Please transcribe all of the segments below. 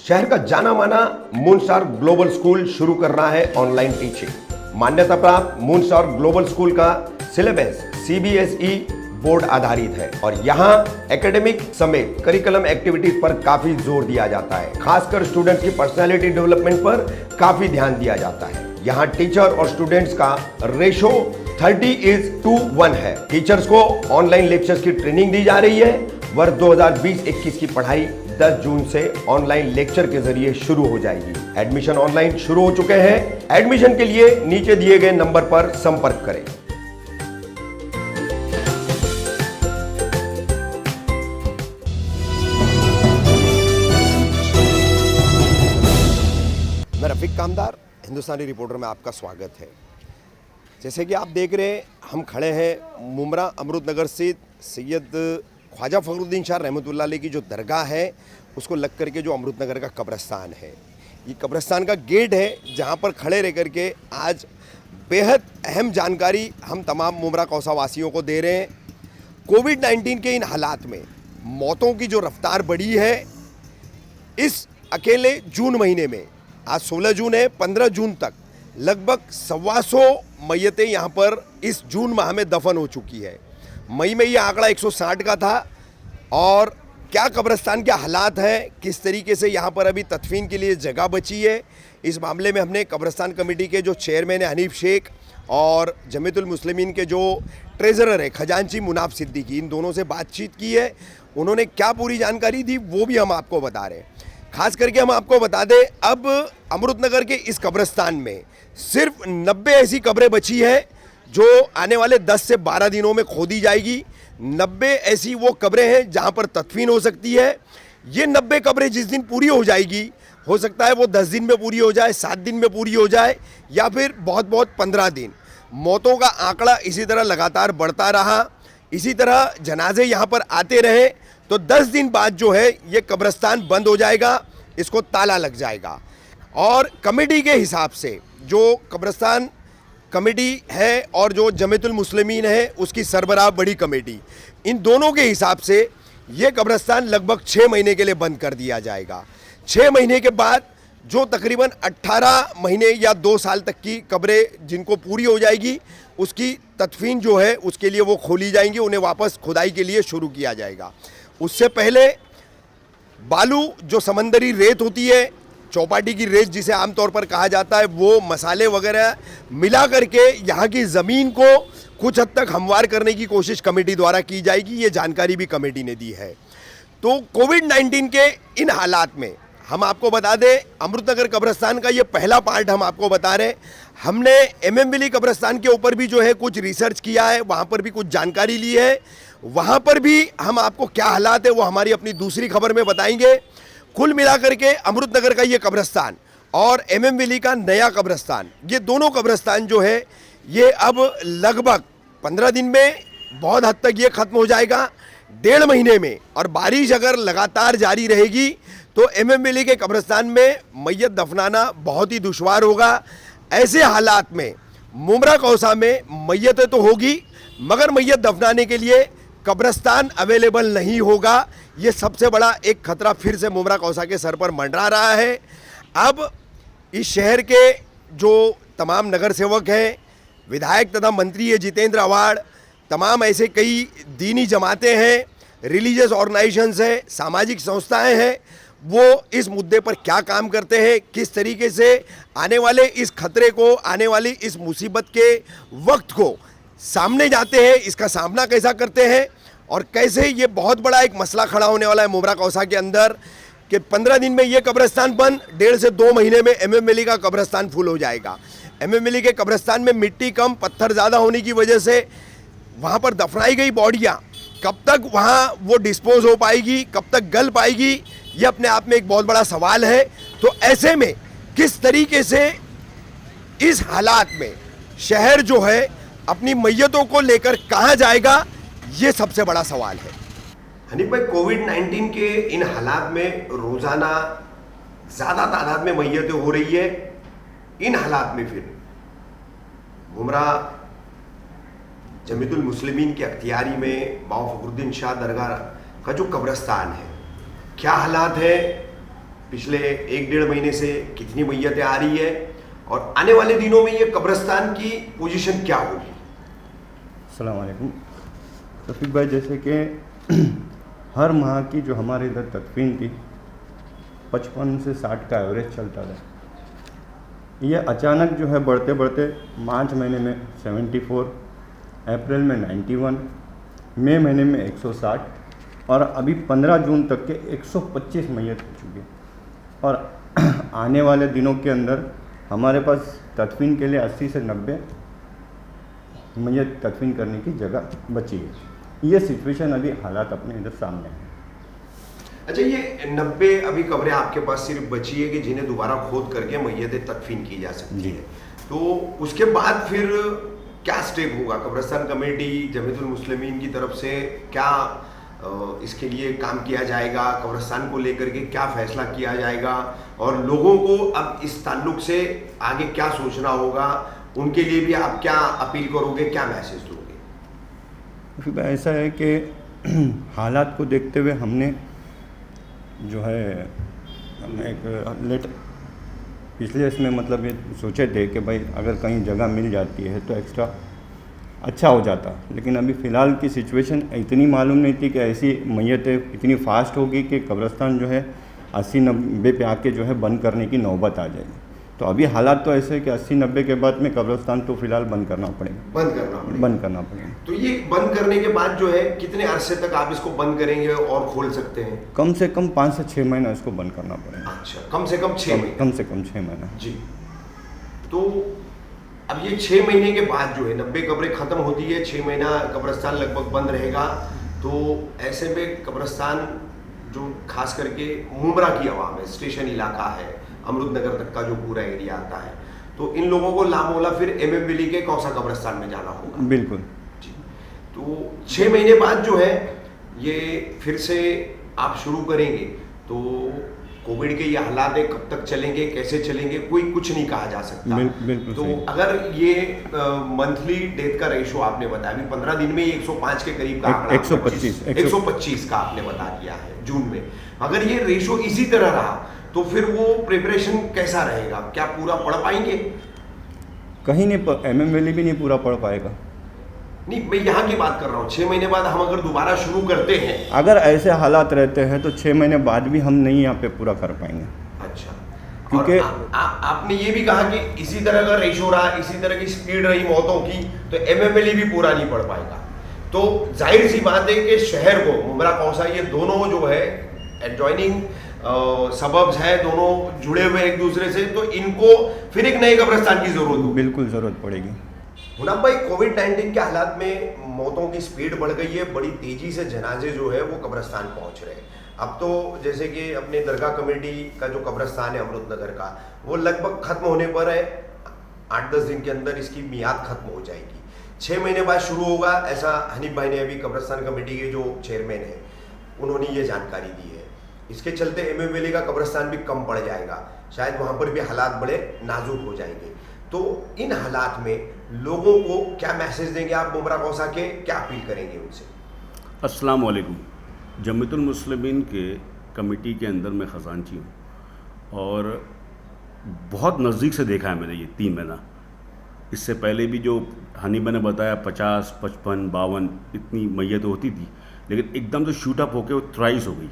शहर का जाना माना मूनस्टार ग्लोबल स्कूल शुरू कर रहा है ऑनलाइन टीचिंग। मान्यता प्राप्त मूनस्टार ग्लोबल स्कूल का सिलेबस सीबीएसई बोर्ड आधारित है और यहाँ एकेडमिक समेत करिकुलम एक्टिविटीज पर काफी जोर दिया जाता है। खासकर स्टूडेंट्स की पर्सनालिटी डेवलपमेंट पर काफी ध्यान दिया जाता है। यहाँ टीचर और स्टूडेंट्स का रेशो 30:1 है। टीचर्स को ऑनलाइन लेक्चर्स की ट्रेनिंग दी जा रही है। वर्ष 2020-21 की पढ़ाई 10 जून से ऑनलाइन लेक्चर के जरिए शुरू हो जाएगी। एडमिशन ऑनलाइन शुरू हो चुके हैं। एडमिशन के लिए नीचे दिए गए नंबर पर संपर्क करें। मैं रफीक कामदार, हिंदुस्तानी रिपोर्टर में आपका स्वागत है। जैसे कि आप देख रहे हैं, हम खड़े हैं मुमरा अमृतनगर स्थित सैयद ख्वाजा फखरुद्दीन शाह रहमतुल्लाह अलैह की जो दरगाह है उसको लग करके जो अमृतनगर का कब्रिस्तान है। ये कब्रिस्तान का गेट है जहाँ पर खड़े रह करके आज बेहद अहम जानकारी हम तमाम मुमरा कौसा वासियों को दे रहे हैं। कोविड-19 के इन हालात में मौतों की जो रफ्तार बढ़ी है, इस अकेले जून महीने में, आज 16 जून है, 15 जून तक लगभग 125 मैयतें यहाँ पर इस जून माह में दफन हो चुकी है। मई में ये आंकड़ा 160 का था। और क्या कब्रिस्तान के हालात हैं, किस तरीके से यहाँ पर अभी तदफीन के लिए जगह बची है, इस मामले में हमने कब्रिस्तान कमेटी के जो चेयरमैन है हनीफ शेख और जमीयतुल मुस्लिमीन के जो ट्रेजरर है खजांची मुनाफ सिद्दीकी, इन दोनों से बातचीत की है। उन्होंने क्या पूरी जानकारी दी वो भी हम आपको बता रहे हैं। खास करके हम आपको बता दें, अब अमृतनगर के इस कब्रिस्तान में सिर्फ 90 ऐसी कब्रें बची है जो आने वाले 10 से 12 दिनों में खोदी जाएगी। 90 ऐसी वो कब्रें हैं जहां पर तदफीन हो सकती है। ये 90 कब्रें जिस दिन पूरी हो जाएगी, हो सकता है वो 10 दिन में पूरी हो जाए, 7 दिन में पूरी हो जाए, या फिर बहुत 15 दिन। मौतों का आंकड़ा इसी तरह लगातार बढ़ता रहा, इसी तरह जनाजे यहाँ पर आते रहे तो 10 दिन बाद जो है ये कब्रिस्तान बंद हो जाएगा, इसको ताला लग जाएगा। और कमेटी के हिसाब से जो कब्रिस्तान कमेटी है और जो जमीयतुल मुस्लिमीन है उसकी सरबराह बड़ी कमेटी, इन दोनों के हिसाब से ये कब्रिस्तान लगभग 6 महीने के लिए बंद कर दिया जाएगा। 6 महीने के बाद जो तकरीबन 18 महीने या 2 साल तक की कब्रें जिनको पूरी हो जाएगी, उसकी तदफीन जो है उसके लिए वो खोली जाएंगी, उन्हें वापस खुदाई के लिए शुरू किया जाएगा। उससे पहले बालू जो समंदरी रेत होती है, चौपाटी की रेत जिसे आमतौर पर कहा जाता है, वो मसाले वगैरह मिला करके यहाँ की ज़मीन को कुछ हद तक हमवार करने की कोशिश कमेटी द्वारा की जाएगी। ये जानकारी भी कमेटी ने दी है। तो कोविड-19 के इन हालात में हम आपको बता दें, अमृतनगर कब्रिस्तान का ये पहला पार्ट हम आपको बता रहे हैं। हमने एमएम वैली कब्रिस्तान के ऊपर भी जो है कुछ रिसर्च किया है, वहाँ पर भी कुछ जानकारी ली है। वहाँ पर भी हम आपको क्या हालात है वो हमारी अपनी दूसरी खबर में बताएंगे। कुल मिलाकर के अमृतनगर का ये कब्रिस्तान और एमएम वैली का नया कब्रिस्तान, ये दोनों कब्रिस्तान जो है ये अब लगभग 15 दिन में बहुत हद तक ये ख़त्म हो जाएगा। 1.5 महीने में, और बारिश अगर लगातार जारी रहेगी तो एमएम वैली के कब्रिस्तान में मैयत दफनाना बहुत ही दुश्वार होगा। ऐसे हालात में मुमरा कौसा में मैयतें तो होगी, मगर मैयत दफनाने के लिए कब्रिस्तान अवेलेबल नहीं होगा। ये सबसे बड़ा एक खतरा फिर से मुमरा कौसा के सर पर मंडरा रहा है। अब इस शहर के जो तमाम नगर सेवक हैं, विधायक तथा मंत्री है जितेंद्र आव्हाड, तमाम ऐसे कई दीनी जमातें हैं, रिलीजियस ऑर्गेनाइजेशंस हैं, सामाजिक संस्थाएं हैं, वो इस मुद्दे पर क्या काम करते हैं, किस तरीके से आने वाले इस खतरे को, आने वाली इस मुसीबत के वक्त को सामने जाते हैं, इसका सामना कैसा करते हैं, और कैसे ये बहुत बड़ा एक मसला खड़ा होने वाला है मुमरा कौसा के अंदर कि 15 दिन में ये कब्रिस्तान बंद, 1.5 से 2 महीने में एमएम वैली का कब्रिस्तान फुल हो जाएगा। एमएम वैली के कब्रिस्तान में मिट्टी कम, पत्थर ज़्यादा होने की वजह से वहाँ पर दफनाई गई बॉडियाँ कब तक वहाँ वो डिस्पोज हो पाएगी, कब तक गल पाएगी, ये अपने आप में एक बहुत बड़ा सवाल है। तो ऐसे में किस तरीके से इस हालात में शहर जो है अपनी मैयतों को लेकर कहाँ जाएगा, ये सबसे बड़ा सवाल है। हनीफ भाई, कोविड-19 के इन हालात में रोजाना ज़्यादा तादाद में मैयतें हो रही है। इन हालात में फिर मुमरा जमीयतुल मुस्लिमीन के अख्तियारी में बाबा फखरुद्दीन शाह दरगाह का जो कब्रिस्तान है, क्या हालात है, पिछले 1-1.5 महीने से कितनी मैयतें आ रही है और आने वाले दिनों में ये कब्रिस्तान की पोजीशन क्या होगी? अस्सलाम वालेकुम रफ़ीक भाई, जैसे कि हर माह की जो हमारे इधर तदफीन थी 55 से 60 का एवरेज चलता था। ये अचानक जो है बढ़ते बढ़ते मार्च महीने में 74, अप्रैल में 91, मई महीने में 160 और अभी 15 जून तक के 125 मैयत हो चुकी है। और आने वाले दिनों के अंदर हमारे पास तदफीन के लिए 80 से 90 मैयत तदफीन करने की जगह बची है। ये सिचुएशन अभी हालात अपने इधर सामने हैं। अच्छा, ये 90 अभी कब्रें आपके पास सिर्फ बची है कि जिन्हें दोबारा खोद करके मैयतें तदफीन की जा सकती है, तो उसके बाद फिर क्या स्टेप होगा? कब्रिस्तान कमेटी जमीयतुल मुस्लिमीन की तरफ से क्या इसके लिए काम किया जाएगा? कब्रिस्तान को लेकर के क्या फैसला किया जाएगा और लोगों को अब इस ताल्लुक से आगे क्या सोचना होगा? उनके लिए भी आप क्या अपील करोगे, क्या मैसेज दोगे? ऐसा है कि हालात को देखते हुए हमने जो है एक लेटर पिछले इसमें मतलब ये सोचे थे कि भाई अगर कहीं जगह मिल जाती है तो एक्स्ट्रा अच्छा हो जाता, लेकिन अभी फ़िलहाल की सिचुएशन इतनी मालूम नहीं थी कि ऐसी मैयतें इतनी फास्ट होगी कि कब्रिस्तान जो है 80-90 पे आके जो है बंद करने की नौबत आ जाएगी। तो अभी हालात तो ऐसे हैं कि 80-90 के बाद में कब्रिस्तान तो फ़िलहाल बंद करना पड़ेगा। बंद करना पड़ेगा। तो ये बंद करने के बाद जो है कितने अरसे तक आप इसको बंद करेंगे और खोल सकते हैं? कम से कम 5 से 6 महीना इसको बंद करना पड़ेगा। अच्छा, कम से कम 6 महीने? कम से कम 6 महीना जी। तो अब ये 6 महीने के बाद जो है 90 कब्रें ख़त्म होती है, 6 महीना कब्रिस्तान लगभग बंद रहेगा, तो ऐसे में कब्रिस्तान जो खास करके मुमरा की आवाम है, स्टेशन इलाका है, अमरुदनगर तक का जो पूरा एरिया आता है, तो इन लोगों को लामोला फिर MM वैली के कौसा कब्रिस्तान में जाना होगा। बिल्कुल जी। तो 6 महीने बाद जो है ये फिर से आप शुरू करेंगे, तो कोविड के ये हालात है, कब तक चलेंगे, कैसे चलेंगे, कोई कुछ नहीं कहा जा सकता। बिल्कुल तो अगर ये मंथली डेथ का रेशो आपने बताया, अभी 15 दिन में 105 के करीब का आंकड़ा, 125 का आपने बता दिया है जून में, अगर ये रेशो इसी तरह रहा तो फिर वो प्रिपरेशन कैसा रहेगा? क्या पूरा पढ़ पाएंगे? कहीं नहीं, MM वैली भी नहीं पूरा पढ़ पाएगा। नहीं, मैं यहाँ की बात कर रहा हूँ। 6 महीने बाद हम अगर दोबारा शुरू करते हैं, अगर ऐसे हालात रहते हैं तो 6 महीने बाद भी हम नहीं यहाँ पे पूरा कर पाएंगे। अच्छा, क्योंकि आपने ये भी कहा कि इसी तरह का रेशो रहा, इसी तरह की स्पीड रही मौतों की, तो MM वैली भी पूरा नहीं पढ़ पाएगा। तो जाहिर सी बात है कि शहर को मुमरा कौसा, ये दोनों जो है एडजॉइनिंग सबब्स है, दोनों जुड़े हुए एक दूसरे से, तो इनको फिर एक नए कब्रिस्तान की जरूरत होगी। बिल्कुल ज़रूरत पड़ेगी। मुनाफ भाई, कोविड-19 के हालात में मौतों की स्पीड बढ़ गई है, बड़ी तेजी से जनाजे जो है वो कब्रिस्तान पहुंच रहे हैं। अब तो जैसे कि अपने दरगाह कमेटी का जो कब्रिस्तान है अमरुदनगर का, वो लगभग खत्म होने पर है, 8-10 दिन के अंदर इसकी मियाद खत्म हो जाएगी। 6 महीने बाद शुरू होगा, ऐसा हनीफ भाई ने अभी कब्रिस्तान कमेटी के जो चेयरमैन है उन्होंने ये जानकारी दी है। इसके चलते MM वैली का कब्रिस्तान भी कम पड़ जाएगा, शायद वहाँ पर भी हालात बड़े नाजुक हो जाएंगे। तो इन हालात में लोगों को क्या मैसेज देंगे आप मुमरा कौसा के, क्या अपील करेंगे उनसे? अस्सलाम वालेकुम। जमीयतुल मुस्लिमीन के कमेटी के अंदर मैं ख़जानची हूँ और बहुत नज़दीक से देखा है मैंने ये 3 महीना। इससे पहले भी जो हनीबा ने बताया 50, 55, 52 इतनी मैयतें होती थी, लेकिन एकदम से शूट अप होकर वो थ्राइस हो गई,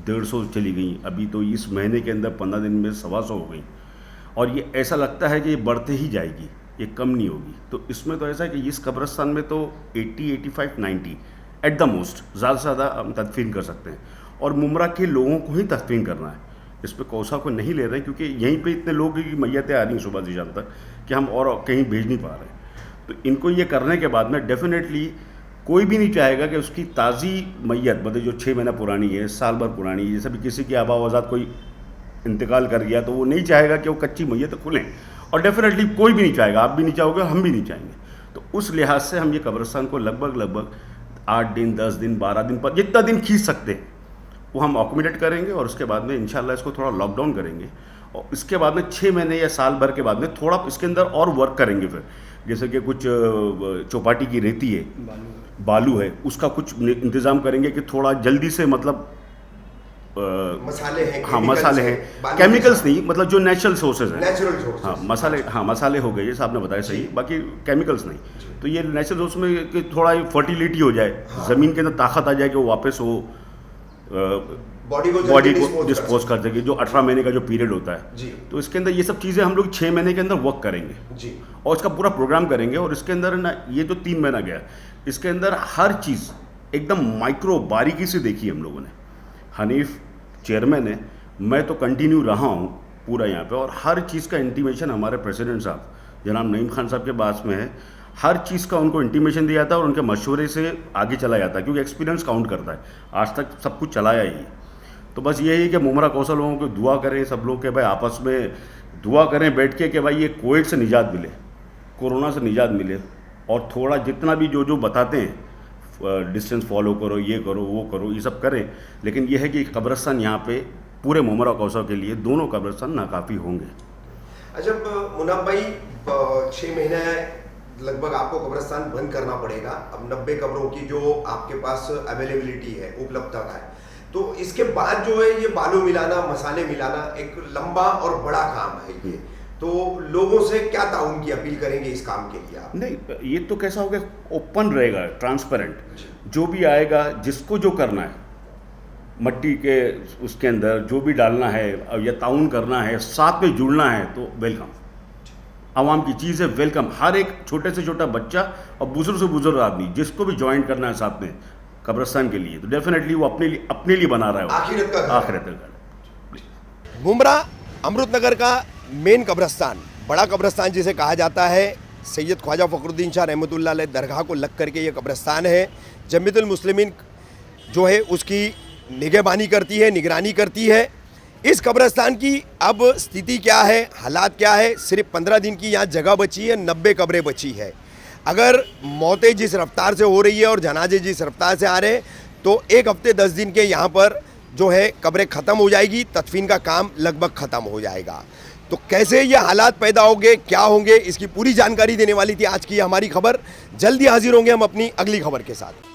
150 चली गई। अभी तो इस महीने के अंदर 15 दिन में 125 हो गई और ये ऐसा लगता है कि ये बढ़ते ही जाएगी, ये कम नहीं होगी। तो इसमें तो ऐसा है कि इस कब्रिस्तान में तो 80, 85, 90 एट द मोस्ट, ज़्यादा से ज़्यादा हम तदफीन कर सकते हैं और मुमरा के लोगों को ही तदफीन करना है। इस पर कौसा को नहीं ले रहे क्योंकि यहीं पे इतने लोगों की मैयतें आ रही हैं सुबह से शाम तक कि हम और कहीं भेज नहीं पा रहे। तो इनको ये करने के बाद में डेफिनेटली कोई भी नहीं चाहेगा कि उसकी ताज़ी मैयत, मतलब जो 6 महीना पुरानी है, साल भर पुरानी है, जैसे भी किसी की आबावजात कोई इंतकाल कर गया तो वो नहीं चाहेगा कि वो कच्ची मैयत खुलें, और डेफिनेटली कोई भी नहीं चाहेगा, आप भी नहीं चाहोगे, हम भी नहीं चाहेंगे। तो उस लिहाज से हम ये कब्रिस्तान को लगभग 8 दिन, 10 दिन, 12 दिन पर जितना दिन खींच सकते हैं वो हम ऑकोमोडेट करेंगे और उसके बाद में इंशाल्लाह इसको थोड़ा लॉकडाउन करेंगे और इसके बाद में 6 महीने या साल भर के बाद में थोड़ा इसके अंदर और वर्क करेंगे। फिर जैसे कि कुछ चौपाटी की रेती है, बालू है, उसका कुछ इंतज़ाम करेंगे कि थोड़ा जल्दी से मतलब मसाले हैं, हाँ chemicals मसाले हैं, हैं, बालू केमिकल्स के नहीं, मतलब जो नेचुरल सोर्सेज हैं। Natural sources. हाँ मसाले, हाँ मसाले हो गए, ये आपने बताया सही, बाकी केमिकल्स नहीं। तो ये नेचुरल सोर्स में कि थोड़ा फर्टिलिटी हो जाए, ज़मीन के अंदर ताकत आ जाए कि वो वापस वो बॉडी को डिस्पोज कर देगी, जो 18 महीने का जो पीरियड होता है जी। तो इसके अंदर ये सब चीज़ें हम लोग 6 महीने के अंदर वर्क करेंगे जी। और इसका पूरा प्रोग्राम करेंगे। और इसके अंदर ना ये जो 3 महीना गया, इसके अंदर हर चीज़ एकदम माइक्रो बारीकी से देखी हम लोगों ने। हनीफ चेयरमैन है, मैं तो कंटिन्यू रहा हूँ पूरा यहाँ पे, और हर चीज़ का इंटीमेशन हमारे प्रेसिडेंट साहब जनाब नईम खान साहब के पास में है। हर चीज़ का उनको इंटीमेशन दिया था और उनके मशवरे से आगे चला जाता है, क्योंकि एक्सपीरियंस काउंट करता है। आज तक सब कुछ चलाया ही। तो बस यही है कि मुमरा कौंसल लोगों को दुआ करें, सब लोग के भाई आपस में दुआ करें बैठ के कि भाई ये कोविड से निजात मिले, कोरोना से निजात मिले, और थोड़ा जितना भी जो बताते हैं डिस्टेंस फॉलो करो, ये करो, वो करो, ये सब करें। लेकिन ये है कि कब्रिस्तान यहाँ पे पूरे मुमरा कौंसल के लिए दोनों कब्रिस्तान नाकाफ़ी होंगे। अच्छा मुनाफ भाई, 6 महीने लगभग आपको कब्रिस्तान बंद करना पड़ेगा। अब 90 कब्रों की जो आपके पास अवेलेबिलिटी है, उपलब्धता है, तो इसके बाद जो है ये बालू मिलाना, मसाले मिलाना एक लंबा और बड़ा काम है ये। तो लोगों से क्या ताउन की अपील करेंगे इस काम के लिए आप? नहीं, ये तो कैसा होगा, ओपन रहेगा, ट्रांसपेरेंट, जो भी आएगा जिसको जो करना है मट्टी के उसके अंदर जो भी डालना है या ताउन करना है, साथ में जुड़ना है, तो वेलकम। आवाम की चीज़ है, वेलकम। हर एक छोटे से छोटा बच्चा और बुजुर्ग से बुजुर्ग आदमी जिसको भी ज्वाइन करना है साथ में कब्रिस्तान के लिए, तो डेफिनेटली वो अपने लिए बना रहा है, आखिरत का। मुमरा अमृतनगर का मेन कब्रिस्तान, बड़ा कब्रिस्तान जिसे कहा जाता है, सैयद ख्वाजा फ़खरुद्दीन शाह रहमतुल्लाह अलैह दरगाह को लग करके ये कब्रिस्तान है। जमीयतुल मुस्लिमीन जो है उसकी निगहबानी करती है, निगरानी करती है। इस कब्रिस्तान की अब स्थिति क्या है, हालात क्या है? सिर्फ 15 दिन की यहाँ जगह बची है, 90 कब्रें बची है। अगर मौतें जिस रफ्तार से हो रही है और जनाजे जिस रफ्तार से आ रहे हैं, तो 1 हफ्ते 10 दिन के यहाँ पर जो है कब्रें ख़त्म हो जाएगी, तदफीन का काम लगभग ख़त्म हो जाएगा। तो कैसे ये हालात पैदा होंगे, क्या होंगे, इसकी पूरी जानकारी देने वाली थी आज की हमारी खबर। जल्दी हाजिर होंगे हम अपनी अगली खबर के साथ।